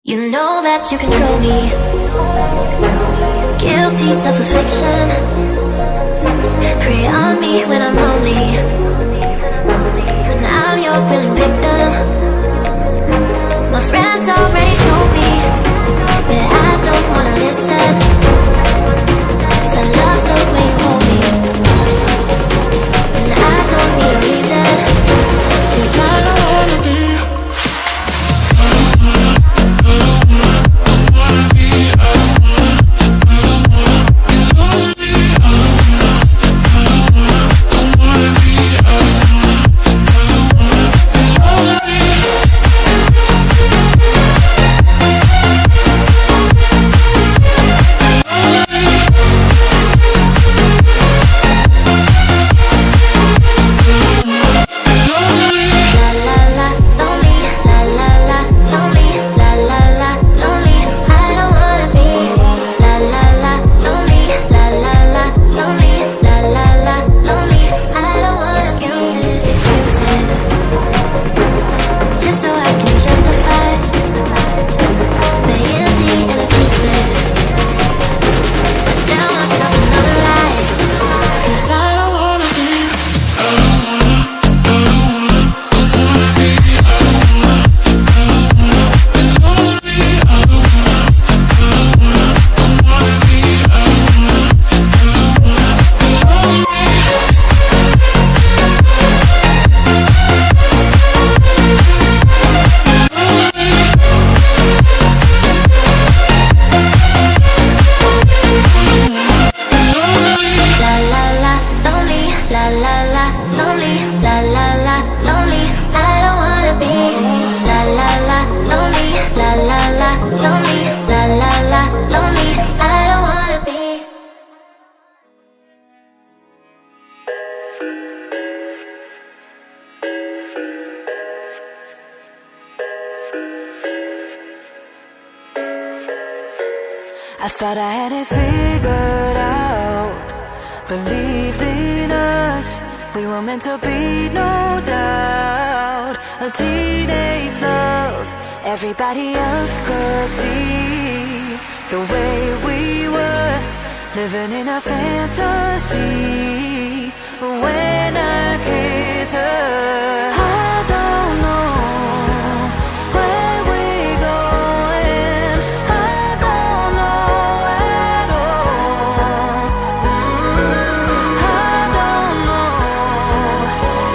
You know that you control me. Guilty self-affliction. Prey on me when I'm lonely, and I'm your willing victim. My friends already told me that I don't wanna listen, 'cause I love the way you hold me, and I don't need a reason, 'cause I don't wanna be. I thought I had it figured out, believed in us, we were meant to be, no doubt. A teenage love, everybody else could see the way we were, living in a fantasy. When I kiss her, I don't know where we're going, I don't know at all. I don't know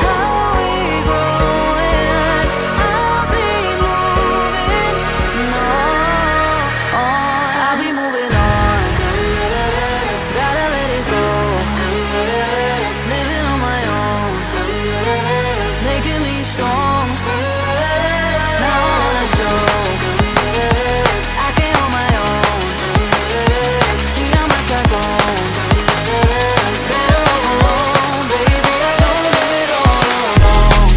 how we're growing, I'll be moving on, I'll be moving on. Gotta let it go, living on my own, making me strong. Now I wanna show I can hold my own. See how much I've grown. Better off alone, baby, I don't live it all alone.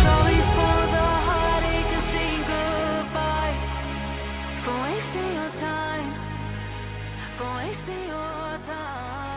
Sorry for the heartache and saying goodbye, for wasting your time, for wasting your time.